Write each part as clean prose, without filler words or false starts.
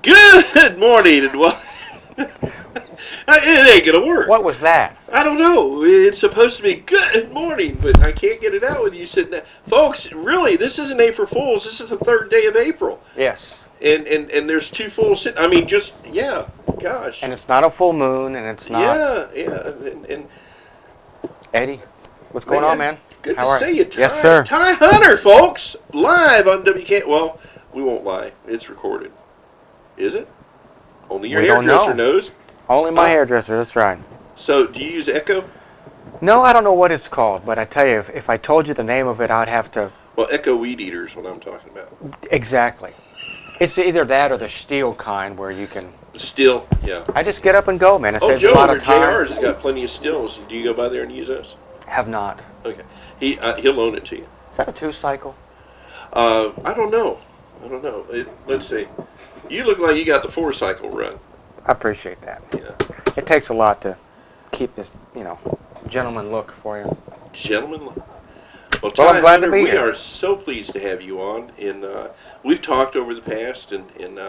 Good morning and well. It ain't gonna work. What was that? I don't know. It's supposed to be good morning, but I can't get it out with you sitting there. Folks, really, this isn't April Fool's. This is the third day of April. Yes. And there's two fools sitting. I mean, just, yeah, gosh. And it's not a full moon, and it's not... Yeah. And Eddie, what's going on, man? Good to see you, Ty. Yes, sir. Ty Hunter, folks, live on WKNI. Well, we won't lie. It's recorded. Is it? Only your hairdresser knows. Only my hairdresser, that's right. So, do you use Echo? No, I don't know what it's called, but I tell you, if I told you the name of it, I'd have to... Well, Echo Weed Eater is what I'm talking about. Exactly. It's either that or the steel kind where you can... Still, yeah. I just get up and go, man. It saves Joe a lot of time. JR's has got plenty of stills. Do you go by there and use those? Have not. Okay. He'll loan it to you. Is that a 2-cycle? I don't know. Let's see. You look like you got the 4-cycle run. I appreciate that. Yeah. It takes a lot to keep this, gentleman look for you. Gentlemen look. Well, I'm glad to be here. We are so pleased to have you on, and we've talked over the past, and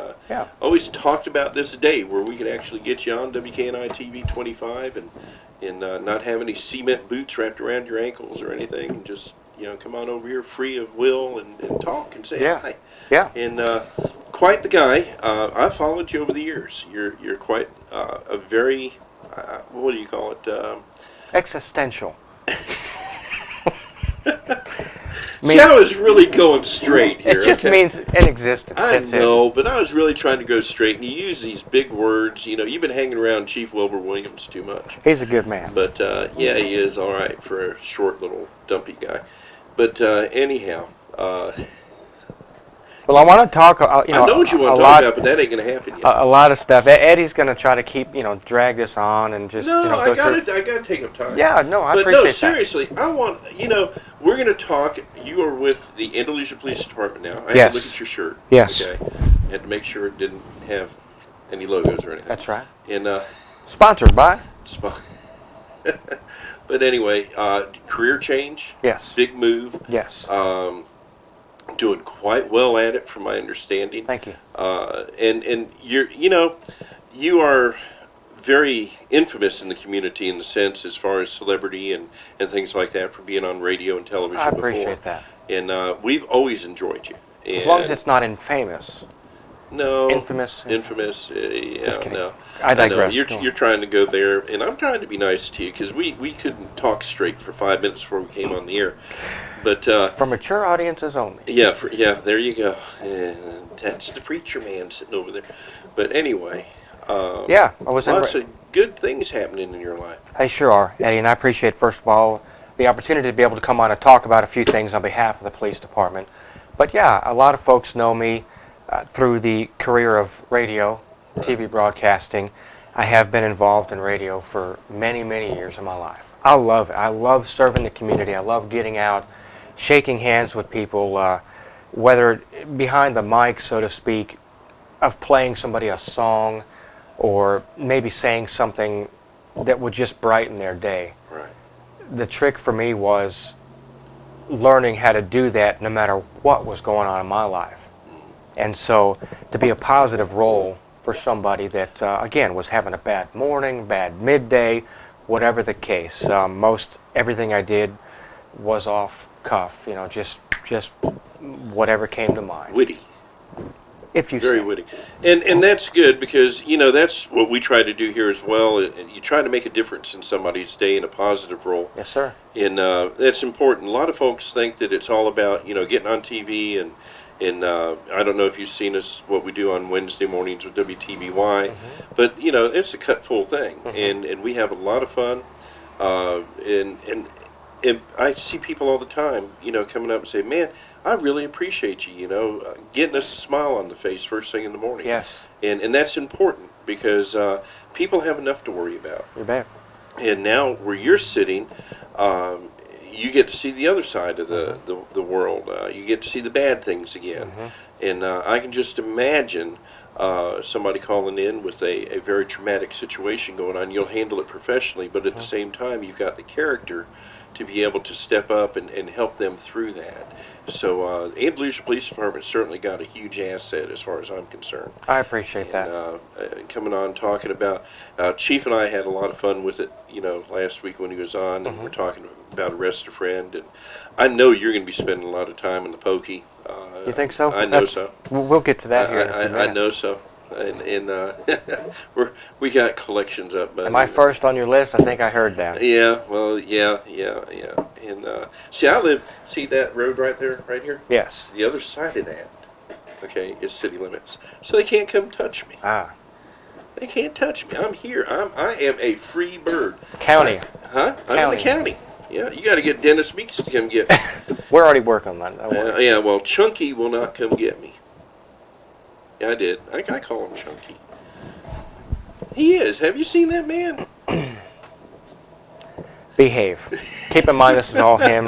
always talked about this day where we could actually get you on WKNI TV 25, and not have any cement boots wrapped around your ankles or anything, and just come on over here free of will and talk and say hi. Yeah. And quite the guy. I've followed you over the years. You're quite a very what do you call it? Existential. See, I was really going straight here. It just means in existence. I know, but I was really trying to go straight, and you use these big words. You've been hanging around Chief Wilbur Williams too much. He's a good man. But, yeah, he is all right for a short little dumpy guy. But, anyhow. Well, I want to talk, I know what you want to talk about, but that ain't going to happen yet. A lot of stuff. Eddie's going to try to keep, drag this on and just, I got to take up time. Yeah, no, I appreciate that. But no, seriously, I want, we're going to talk. You are with the Andalusia Police Department now. I had to look at your shirt. Yes. Okay. Had to make sure it didn't have any logos or anything. That's right. And sponsored by? But anyway, career change. Yes. Big move. Yes. Doing quite well at it, from my understanding. Thank you. And you're, you are very infamous in the community in the sense as far as celebrity and things like that for being on radio and television before. I appreciate that. And we've always enjoyed you. And as long as it's not infamous. No. Infamous. Yeah, no. I digress. I know. You're trying to go there, and I'm trying to be nice to you because we couldn't talk straight for 5 minutes before we came on the air. But for mature audiences only. Yeah, there you go. And that's the preacher man sitting over there. But anyway, I was lots of good things happening in your life. They sure are, Eddie, and I appreciate, first of all, the opportunity to be able to come on and talk about a few things on behalf of the police department. But yeah, a lot of folks know me through the career of radio, TV broadcasting. I have been involved in radio for many, many years of my life. I love it. I love serving the community. I love getting out, shaking hands with people, whether behind the mic, so to speak, of playing somebody a song or maybe saying something that would just brighten their day. Right. The trick for me was learning how to do that no matter what was going on in my life. And so to be a positive role for somebody that, again, was having a bad morning, bad midday, whatever the case. Most everything I did was off cuff, just whatever came to mind. Witty. If you Very say. witty. And that's good because, that's what we try to do here as well. And you try to make a difference in somebody's day in a positive role. Yes, sir. And that's important. A lot of folks think that it's all about, getting on TV and I don't know if you've seen us, what we do on Wednesday mornings with WTVY, but, it's a cut full thing. And we have a lot of fun. And I see people all the time, coming up and say, man, I really appreciate you, getting us a smile on the face first thing in the morning. Yes. And that's important because people have enough to worry about. You bet. And now where you're sitting, you get to see the other side of the world. You get to see the bad things again. And I can just imagine somebody calling in with a very traumatic situation going on. You'll handle it professionally, but at the same time, you've got the character to be able to step up and help them through that. So Andalusia Police Department certainly got a huge asset as far as I'm concerned. I appreciate that. Coming on talking about, Chief and I had a lot of fun with it, last week when he was on, and we're talking about Arrest a Friend, and I know you're going to be spending a lot of time in the Pokey. You think so? I know so. We'll get to that here in a few I minutes. know so. And we got collections up. Am I first on your list? I think I heard that. Yeah, well, yeah. And see that road right there, right here? Yes. The other side of that, okay, is city limits. So they can't come touch me. Ah. They can't touch me. I'm here. I am a free bird. County. Huh? I'm in the county. Yeah, you got to get Dennis Meeks to come get me. We're already working on that. Yeah, well, Chunky will not come get me. Yeah, I did. I call him Chunky. He is. Have you seen that man? Behave. Keep in mind this is all him.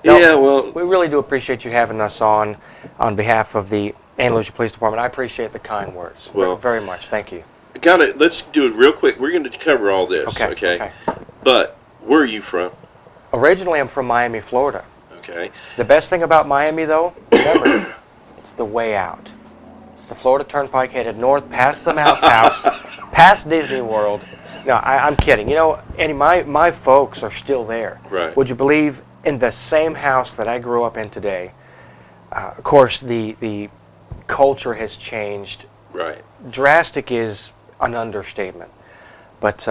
Yeah, well, we really do appreciate you having us on behalf of the Andalusia Police Department. I appreciate the kind words. Well, very much. Thank you. Let's do it real quick. We're going to cover all this, okay? But where are you from? Originally, I'm from Miami, Florida. Okay. The best thing about Miami, though, remember, it's the way out. It's the Florida Turnpike headed north past the Mouse House, past Disney World. No, I'm kidding. Eddie, my folks are still there. Right. Would you believe in the same house that I grew up in today? Of course, the culture has changed. Right. Drastic is an understatement. But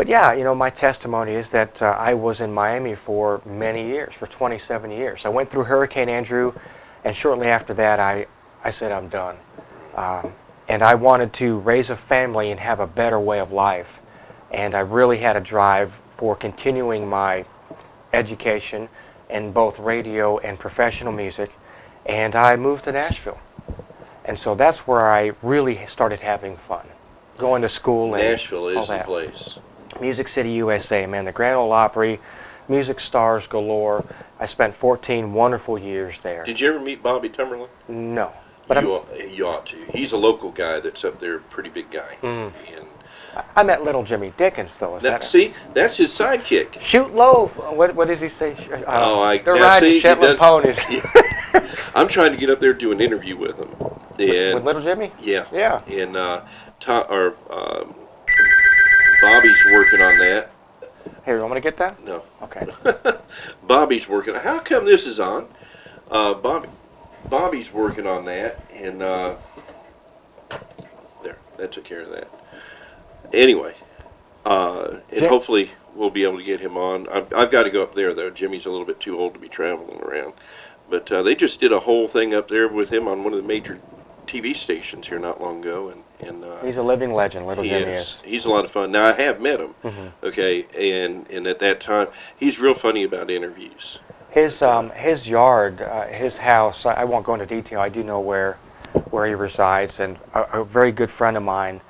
yeah, my testimony is that I was in Miami for many years, for 27 years. I went through Hurricane Andrew, and shortly after that, I said I'm done. And I wanted to raise a family and have a better way of life. And I really had a drive for continuing my education in both radio and professional music. And I moved to Nashville. And so that's where I really started having fun, going to school and Nashville is all the that. place. Music City, USA, man. The Grand Ole Opry, music stars galore. I spent 14 wonderful years there. Did you ever meet Bobby Tumberland? No. But you ought to. He's a local guy that's up there, pretty big guy. Mm. And I met little Jimmy Dickens, though. see, that's his sidekick. Shoot low. What does he say? They're now riding see, Shetland ponies. I'm trying to get up there to do an interview with him. With little Jimmy? Yeah. Yeah. And Bobby's working on that. Here, you want me to get that? No. Okay. Bobby's working. How come this is on? Bobby's working on that, and there, that took care of that. Anyway, and hopefully we'll be able to get him on. I've got to go up there though. Jimmy's a little bit too old to be traveling around, but they just did a whole thing up there with him on one of the major TV stations here not long ago, and he's a living legend, little Jimmy is. He's a lot of fun. Now I have met him, okay, and at that time he's real funny about interviews. His yard, his house. I won't go into detail. I do know where he resides, and a very good friend of mine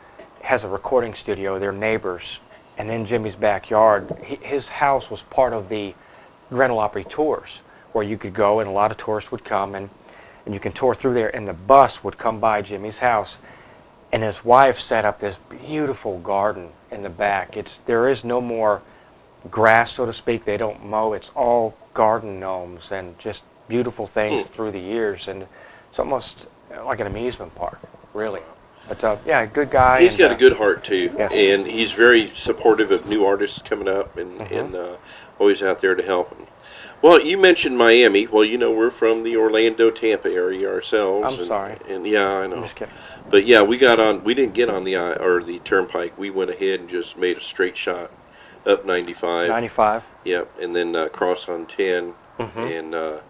has a recording studio. They're neighbors, and in Jimmy's backyard, his house was part of the Grand Ole Opry tours, where you could go and a lot of tourists would come and you can tour through there, and the bus would come by Jimmy's house, and his wife set up this beautiful garden in the back. There is no more grass, so to speak. They don't mow. It's all garden gnomes and just beautiful things through the years, and it's almost like an amusement park, really. But yeah, good guy. He's got a good heart too, yes. And he's very supportive of new artists coming up, and always out there to help them. Well, you mentioned Miami. Well, we're from the Orlando, Tampa area ourselves. I'm sorry. And yeah, I know. I'm just kidding. But yeah, we didn't get on the Turnpike. We went ahead and just made a straight shot up 95. 95. Yep, and then cross on 10 and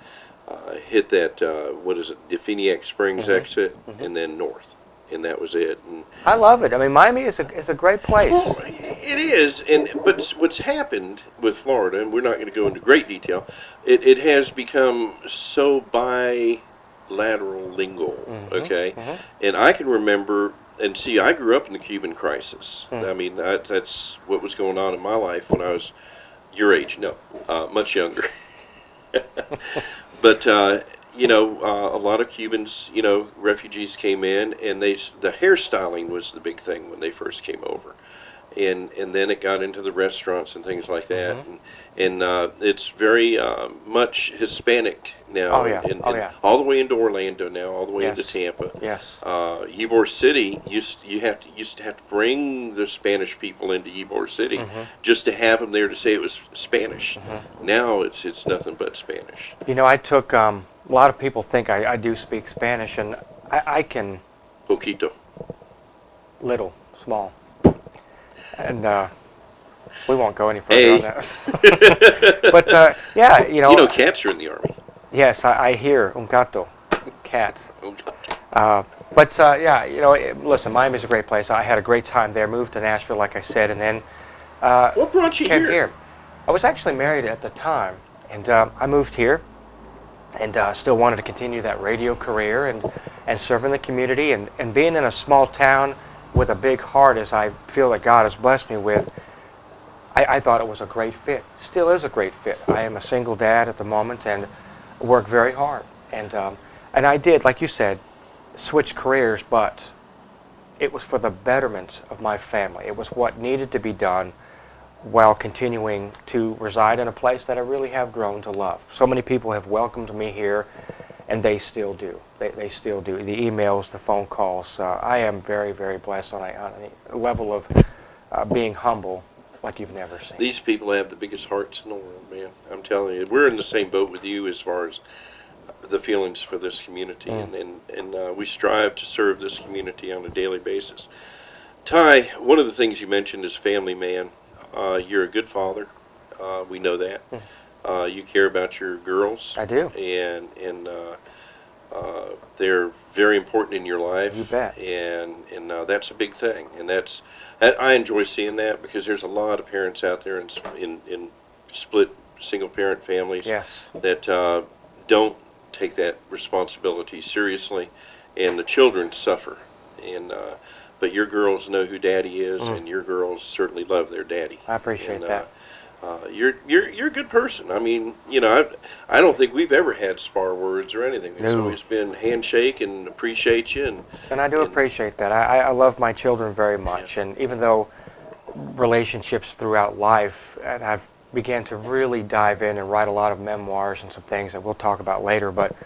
hit that the Phoenix Springs exit, and then north, and that was it. And I love it. I mean, Miami is a great place. well, it is, but what's happened with Florida, and we're not going to go into great detail, it has become so bilateral lingo, okay? And I can remember, and see, I grew up in the Cuban crisis. I mean, that's what was going on in my life when I was your age. No, much younger. But a lot of Cubans, refugees came in, and the hairstyling was the big thing when they first came over, and then it got into the restaurants and things like that, and it's very much Hispanic now, Oh, yeah. Oh, yeah. all the way into Orlando now, all the way Yes. into Tampa. Yes. Ybor City used to have to bring the Spanish people into Ybor City just to have them there to say it was Spanish. Now it's nothing but Spanish. You know, I took, a lot of people think I do speak Spanish, and I can Poquito. little, small. And we won't go any further Hey. on that. But, yeah, You know, cats are in the Army. yes, I hear un gato, cat. But, yeah, listen, Miami's a great place. I had a great time there, moved to Nashville, like I said, and then What brought you came here? here. I was actually married at the time, and I moved here and still wanted to continue that radio career and serving the community and being in a small town with a big heart, as I feel that God has blessed me with. I thought it was a great fit. Still is a great fit. I am a single dad at the moment and work very hard. And I did, like you said, switch careers, but it was for the betterment of my family. It was what needed to be done while continuing to reside in a place that I really have grown to love. So many people have welcomed me here, and they still do. They still do. The emails, the phone calls. I am very, very blessed on a level of being humble like you've never seen. These people have the biggest hearts in the world, man. I'm telling you, we're in the same boat with you as far as the feelings for this community, and we strive to serve this community on a daily basis. Ty, one of the things you mentioned is family, man. You're a good father. We know that. You care about your girls. I do. And they're very important in your life. You bet. And that's a big thing. And I enjoy seeing that, because there's a lot of parents out there in split single parent families Yes. that don't take that responsibility seriously, and the children suffer. And but your girls know who Daddy is, and your girls certainly love their daddy. I appreciate that. You're a good person. I mean, I don't think we've ever had spar words or anything. It's No. always been handshake and appreciate you. And I do appreciate that. I love my children very much. And even though relationships throughout life, and I've began to really dive in and write a lot of memoirs and some things that we'll talk about later, but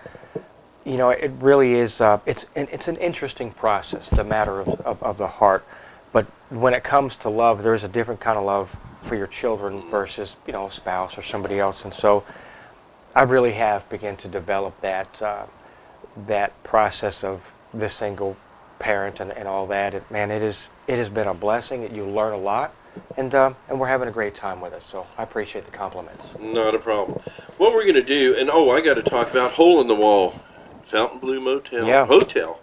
it really is, it's an interesting process, the matter of the heart. But when it comes to love, there's a different kind of love for your children versus, a spouse or somebody else. And so I really have begun to develop that process of this single parent and all that. It has been a blessing. That you learn a lot, and we're having a great time with it. So I appreciate the compliments. Not a problem. What we're going to do, and I got to talk about Hole in the Wall, Fontainebleau Hotel.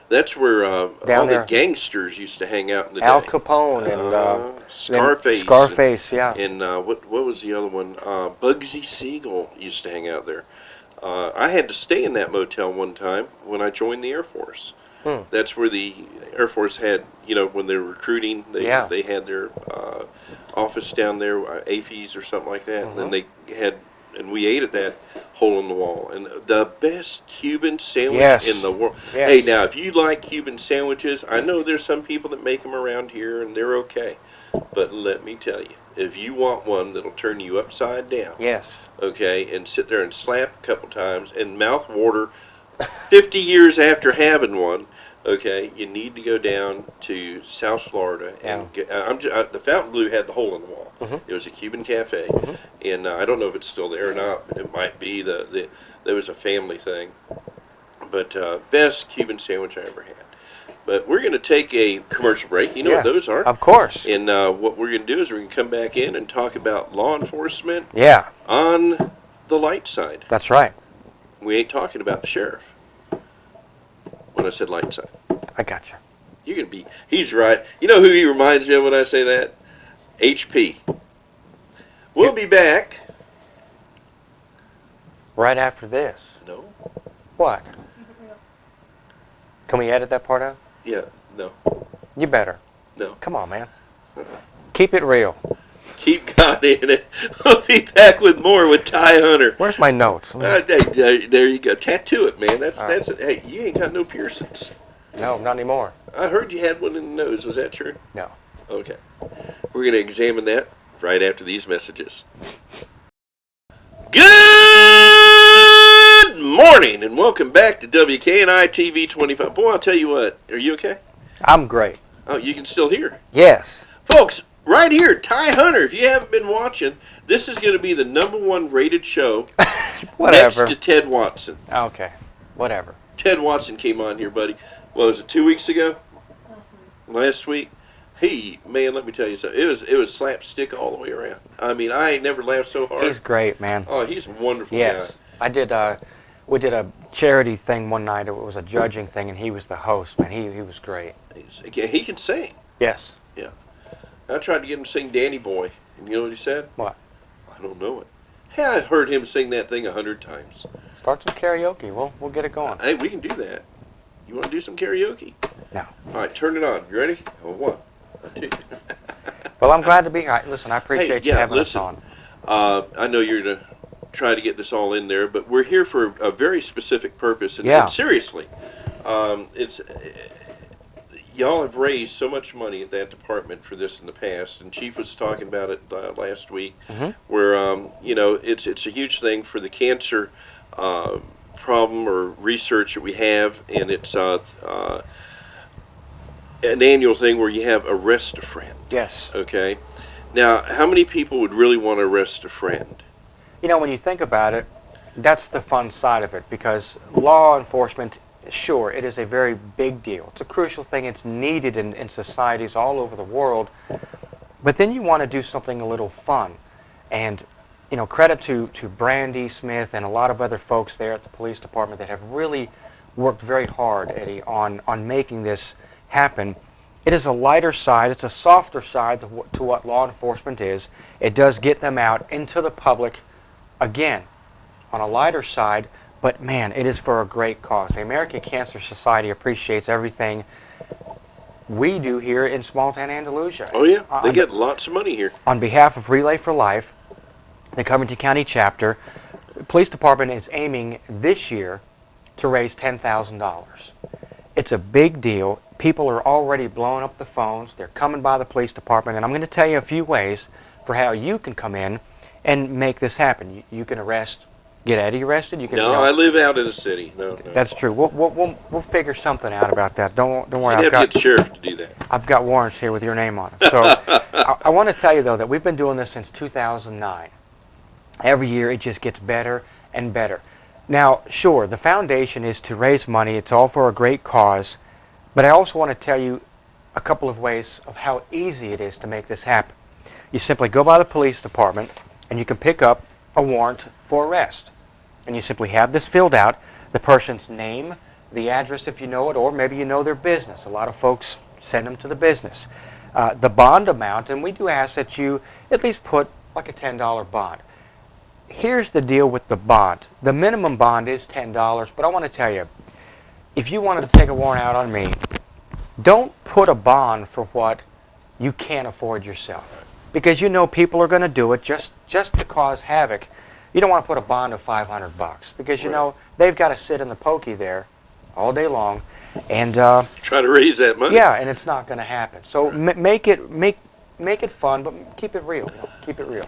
That's where all the gangsters used to hang out in the Al day. Capone and Scarface. Scarface, yeah. And what was the other one? Bugsy Siegel used to hang out there. I had to stay in that motel one time when I joined the Air Force. That's where the Air Force had, when they were recruiting, they had their office down there, AFES or something like that. And then they had, and we ate at that Hole in the Wall. And the best Cuban sandwich in the world. Yes. Hey, now, if you like Cuban sandwiches, I know there's some people that make them around here, and they're okay. But let me tell you, if you want one that'll turn you upside down, Yes. okay, and sit there and slap a couple times and mouth water 50 years after having one, okay, you need to go down to South Florida and get, the Fontainebleau had the Hole in the Wall. It was a Cuban cafe, and I don't know if it's still there or not, but it might be. There was a family thing, but best Cuban sandwich I ever had. But we're going to take a commercial break. You know what those are? Of course. And what we're going to do is we're going to come back in and talk about law enforcement on the light side. That's right. We ain't talking about the sheriff when I said light side. I got you. He's right. You know who he reminds me of when I say that? HP. We'll be back. Right after this. No. What? Can we edit that part out? Yeah, no. You better. No. Come on, man. Keep it real. Keep God in it. We'll be back with more with Ty Hunter. Where's my notes? There you go. Tattoo it, man. That's right. it. Hey, you ain't got no piercings. No, not anymore. I heard you had one in the nose. Was that true? No. Okay. We're going to examine that right after these messages. Good morning and welcome back to WKNI TV 25. Boy, I'll tell you what. Are you okay? I'm great. Oh, you can still hear. Yes. Folks, right here, Ty Hunter, if you haven't been watching, this is going to be the #1 rated show Whatever. next to Ted Watson. Okay. Whatever. Ted Watson came on here, buddy. What was it, 2 weeks ago? Last week? Man, let me tell you something. It was slapstick all the way around. I mean, I ain't never laughed so hard. He's great, man. Oh, he's a wonderful yes. guy. We did a charity thing one night. It was a judging thing, and he was the host, man. He was great. He can sing. Yes. Yeah. I tried to get him to sing Danny Boy, and you know what he said? What? I don't know it. Hey, I heard him sing that thing 100 times. Start some karaoke. We'll get it going. Hey, we can do that. You want to do some karaoke? No. All right, turn it on. You ready? Oh, what? Well, I'm glad to be here. Listen, I appreciate you having us on. I know you're going to try to get this all in there, but we're here for a very specific purpose. And, yeah. And seriously, y'all have raised so much money at that department for this in the past, and Chief was talking about it last week, where it's a huge thing for the cancer problem or research that we have, and it's an annual thing where you have Arrest a Friend. Yes. Okay. Now, how many people would really want to arrest a friend? You know, when you think about it, that's the fun side of it, because law enforcement, sure, it is a very big deal. It's a crucial thing. It's needed in societies all over the world. But then you want to do something a little fun. And, you know, credit to Brandy Smith and a lot of other folks there at the police department that have really worked very hard, Eddie, on making this happen. It is a lighter side. It's a softer side to what law enforcement is. It does get them out into the public, again, on a lighter side. But, man, it is for a great cause. The American Cancer Society appreciates everything we do here in small town Andalusia. Oh, yeah. They get lots of money here. On behalf of Relay for Life, the Covington County chapter, the police department is aiming this year to raise $10,000. It's a big deal. People are already blowing up the phones. They're coming by the police department. And I'm going to tell you a few ways for how you can come in and make this happen. You can get Eddie arrested. You can. No, I live out in the city. No. That's true. We'll figure something out about that. Don't worry. You'd have to get the sheriff to do that. I've got warrants here with your name on them. So I want to tell you though that we've been doing this since 2009. Every year it just gets better and better. Now, sure, the foundation is to raise money. It's all for a great cause. But I also want to tell you a couple of ways of how easy it is to make this happen. You simply go by the police department and you can pick up a warrant for arrest. And you simply have this filled out, the person's name, the address if you know it, or maybe you know their business. A lot of folks send them to the business. The bond amount, and we do ask that you at least put like a $10 bond. Here's the deal with the bond. The minimum bond is $10, but I want to tell you, if you wanted to take a warrant out on me, don't put a bond for what you can't afford yourself. Because you know people are going to do it just to cause havoc. You don't want to put a bond of $500 because you know they've got to sit in the pokey there all day long and try to raise that money. Yeah, and it's not going to happen. So make it fun, but keep it real. You know, keep it real.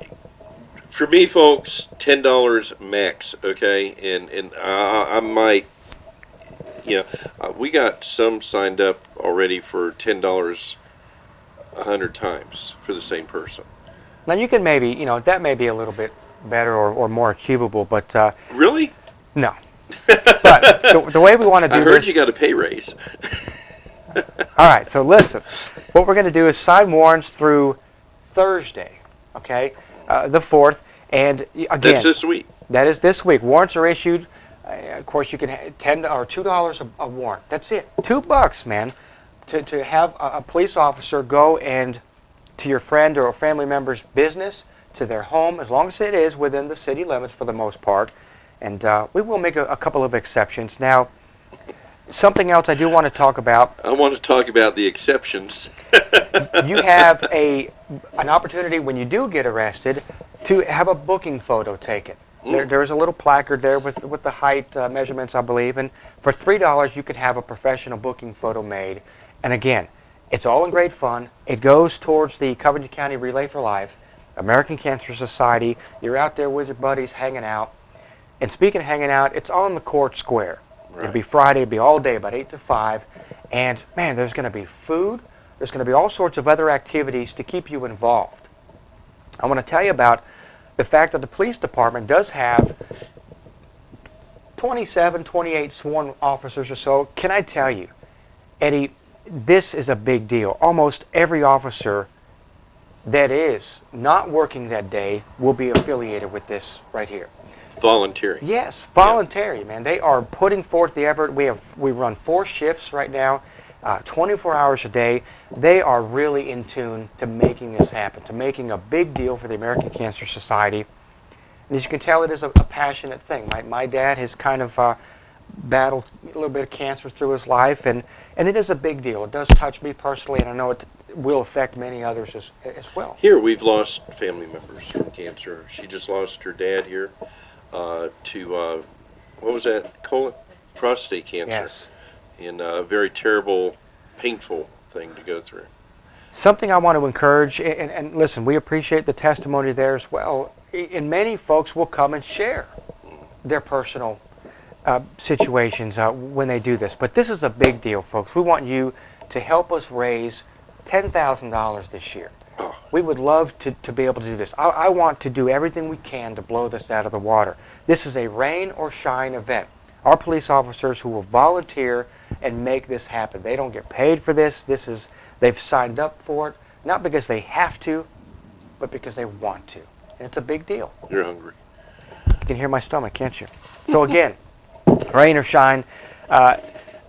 For me, folks, $10 max. Okay, and I might. We got some signed up already for $10 100 times for the same person. Now you can maybe, that may be a little bit better or more achievable, but really? No. But the way we want to do this. I heard you got a pay raise. All right, so listen. What we're going to do is sign warrants through Thursday, okay, the 4th, and again. That's this week. That is this week. Warrants are issued. Of course, you can $10 or $2 a warrant. That's it. $2, man, to have a police officer go and to your friend or a family member's business, to their home, as long as it is within the city limits for the most part. And we will make a couple of exceptions. Now, something else I do want to talk about. I want to talk about the exceptions. You have an opportunity when you do get arrested to have a booking photo taken. There's a little placard there with the height measurements, I believe, and for $3 you could have a professional booking photo made. And again, It's all in great fun. It goes towards the Covington County Relay for Life, American Cancer Society. You're out there with your buddies hanging out. And speaking of hanging out, it's on the court square. Right. It'll be Friday. It'll be all day, about 8 to 5. And, man, there's going to be food. There's going to be all sorts of other activities to keep you involved. I want to tell you about the fact that the police department does have 27, 28 sworn officers or so. Can I tell you, Eddie, this is a big deal. Almost every officer that is not working that day will be affiliated with this right here. Voluntary. Yes, voluntary, man. They are putting forth the effort. We run 4 shifts right now, 24 hours a day. They are really in tune to making this happen, to making a big deal for the American Cancer Society. And as you can tell, it is a passionate thing. My dad has kind of battled a little bit of cancer through his life, and it is a big deal. It does touch me personally, and I know it will affect many others as well. Here we've lost family members from cancer. She just lost her dad here to, what was that, colon? Prostate cancer. Yes. And a very terrible, painful thing to go through. Something I want to encourage, and listen, we appreciate the testimony there as well, and many folks will come and share their personal situations when they do this. But this is a big deal, folks. We want you to help us raise $10,000 this year. Oh. We would love to be able to do this. I want to do everything we can to blow this out of the water. This is a rain or shine event. Our police officers who will volunteer and make this happen. They don't get paid for this. They've signed up for it, not because they have to, but because they want to. And it's a big deal. You're hungry. You can hear my stomach, can't you? So again, rain or shine,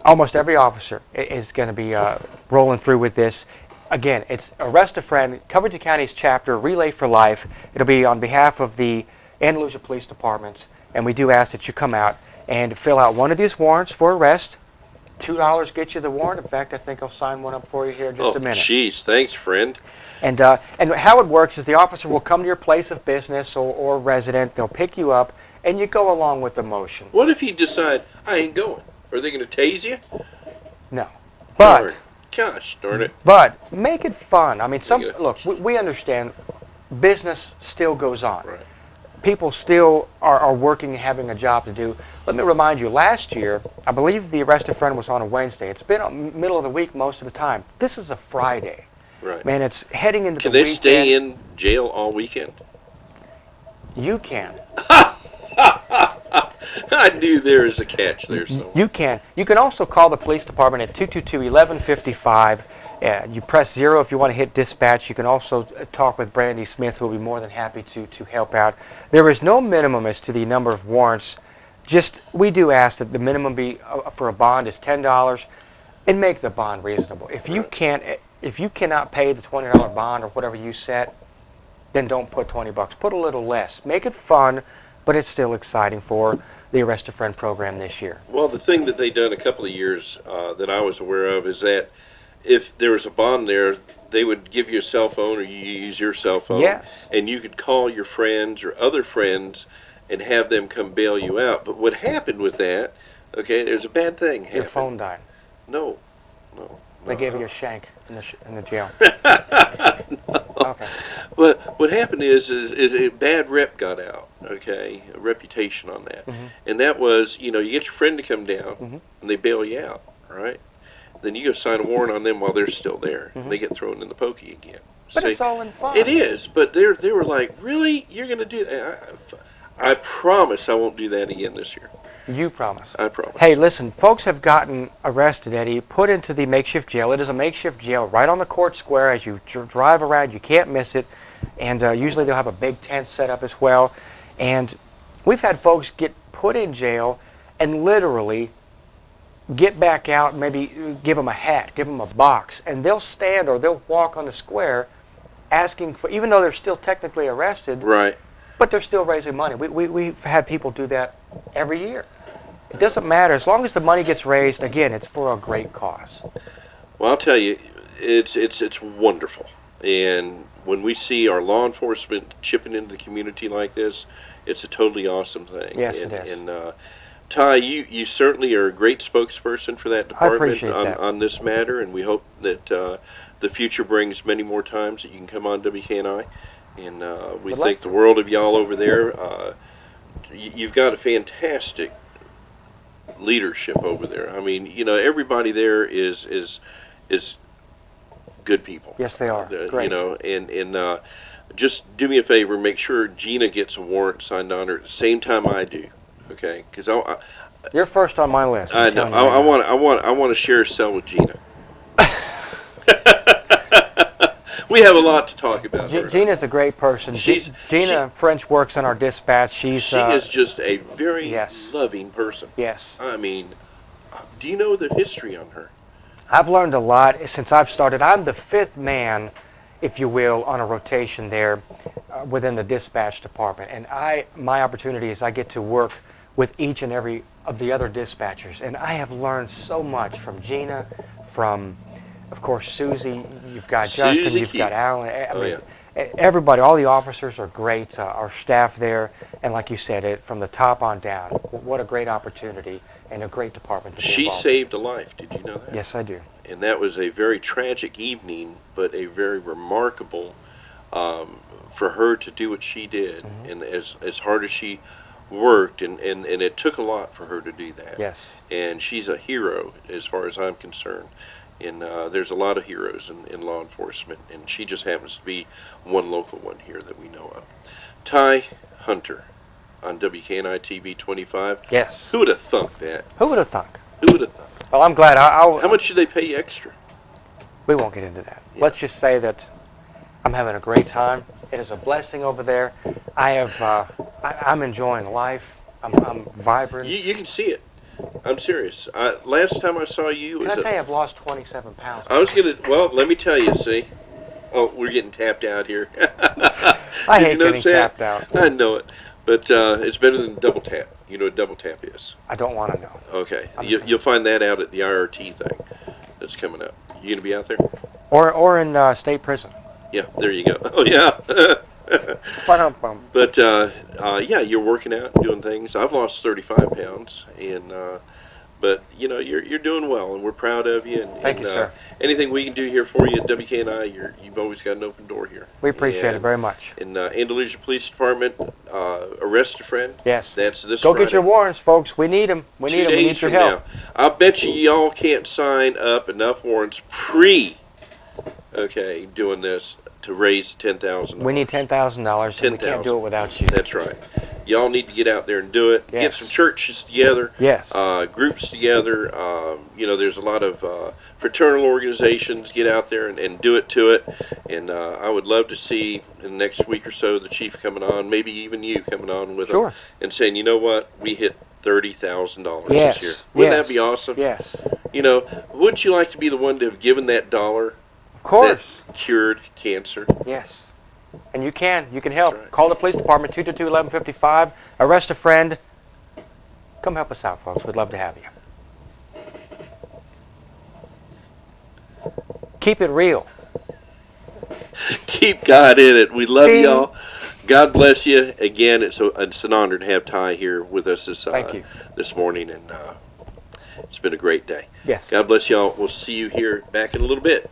almost every officer is going to be rolling through with this. Again, it's Arrest a Friend, Covington County's chapter, Relay for Life. It'll be on behalf of the Andalusia Police Departments, and we do ask that you come out and fill out one of these warrants for arrest. $2 gets you the warrant. In fact, I think I'll sign one up for you here in just a minute. Oh, jeez. Thanks, friend. And how it works is the officer will come to your place of business or resident. They'll pick you up, and you go along with the motion. What if you decide, I ain't going? Are they going to tase you? No. But... Darn. Gosh, darn it. But make it fun. I mean, Look, we understand business still goes on. Right. People still are working and having a job to do. Let me remind you, last year, I believe the Arrest a Friend was on a Wednesday. It's been middle of the week most of the time. This is a Friday. Right. Man, it's heading into Can the they weekend. stay in jail all weekend? You can. I knew there was a catch there somewhere. You can. You can also call the police department at 222-1155. You press 0 if you want to hit dispatch. You can also talk with Brandy Smith, who will be more than happy to help out. There is no minimum as to the number of warrants. Just, we do ask that the minimum be for a bond is $10, and make the bond reasonable. If you cannot pay the $20 bond or whatever you set, then don't put $20. Put a little less. Make it fun, but it's still exciting for the Arrest a Friend program this year. Well, the thing that they done a couple of years that I was aware of is that if there was a bond there, they would give you a cell phone or you use your cell phone. Yes. And you could call your friends or other friends and have them come bail you out. But what happened with that, okay, there's a bad thing happened. Your phone died. No. They gave you a shank in the jail. No. Okay. But what happened is a bad rep got out, okay, a reputation on that. Mm-hmm. And that was, you get your friend to come down, Mm-hmm. and they bail you out, all right? Then you go sign a warrant on them while they're still there, Mm-hmm. and they get thrown in the pokey again. But See, it's all in fun. it is, but they were like, really? You're going to do that? I promise I won't do that again this year. You promise. I promise. Hey, listen, folks have gotten arrested, Eddie, put into the makeshift jail. It is a makeshift jail right on the court square as you drive around. You can't miss it. And usually they'll have a big tent set up as well. And we've had folks get put in jail and literally get back out, maybe give them a hat, give them a box, and they'll stand or they'll walk on the square asking for, even though they're still technically arrested, Right. but they're still raising money. We've had people do that every year. It doesn't matter. As long as the money gets raised, again, it's for a great cause. Well, I'll tell you, it's wonderful. And when we see our law enforcement chipping into the community like this, it's a totally awesome thing. Yes, and, it is. And Ty, you certainly are a great spokesperson for that department appreciate that. on this matter, and we hope that the future brings many more times that you can come on WKNI. And we Would thank like the world of y'all over there. You've got a fantastic leadership over there. I mean, you know, everybody there is good people. Yes, they are. Great. You know, and just do me a favor, make sure Gina gets a warrant signed on her at the same time I do. Okay, because You're first on my list. I know I want to share a cell with Gina. We have a lot to talk about. Gina's a great person. Gina French works in our dispatch. She is just a very loving person. Yes. I mean, do you know the history on her? I've learned a lot since I've started. I'm the fifth man, if you will, on a rotation there within the dispatch department. And my opportunity is I get to work with each and every of the other dispatchers. And I have learned so much from Gina, from, of course, Susie. You've got Justin, you've got Alan. I mean, everybody, all the officers are great. Our staff there, and like you said, from the top on down. What a great opportunity and a great department to be involved. She saved a life. Did you know that? Yes, I do. And that was a very tragic evening, but a very remarkable for her to do what she did, and as hard as she worked, and it took a lot for her to do that. Yes. And she's a hero as far as I'm concerned. And there's a lot of heroes in law enforcement, and she just happens to be one local one here that we know of. Ty Hunter on WKNI TV 25. Yes. Who would have thunk that? Who would have thunk? Who would have thunk? Well, I'm glad. How much did they pay you extra? We won't get into that. Yeah. Let's just say that I'm having a great time. It is a blessing over there. I'm enjoying life. I'm vibrant. You can see it. I'm serious. Last time I saw you Can I tell you, I've lost 27 pounds. Well, let me tell you, see. Oh, we're getting tapped out here. I hate getting tapped out. I know it. But it's better than double tap. You know what double tap is? I don't want to know. Okay. You'll find that out at the IRT thing that's coming up. You going to be out there? Or in state prison. Yeah, there you go. Oh, yeah. But yeah, you're working out and doing things. I've lost 35 pounds, and but you know you're doing well, and we're proud of you. And, Thank you, sir. Anything we can do here for you at WKNI, you've always got an open door here. We appreciate it very much. In Andalusia Police Department, arrest a friend. Yes. That's this Go Friday. Get your warrants, folks. We need them. We need them. We need your help. I bet you y'all can't sign up enough warrants doing this to raise $10,000. We need $10,000, and we can't do it without you. That's right. Y'all need to get out there and do it. Yes. Get some churches together. Yes. Groups together. You know, there's a lot of fraternal organizations. Get out there and do it to it. And I would love to see in the next week or so the chief coming on, maybe even you coming on with him, and saying, you know what, we hit $30,000 this year. Wouldn't that be awesome? Yes. You know, wouldn't you like to be the one to have given that dollar? Of course. That cured cancer. Yes. And you can help. Right. Call the police department, 222-1155. Arrest a friend. Come help us out, folks. We'd love to have you. Keep it real. Keep God in it. We love y'all. God bless you. Again, it's an honor to have Ty here with us this morning, and it's been a great day. Yes. God bless y'all. We'll see you here back in a little bit.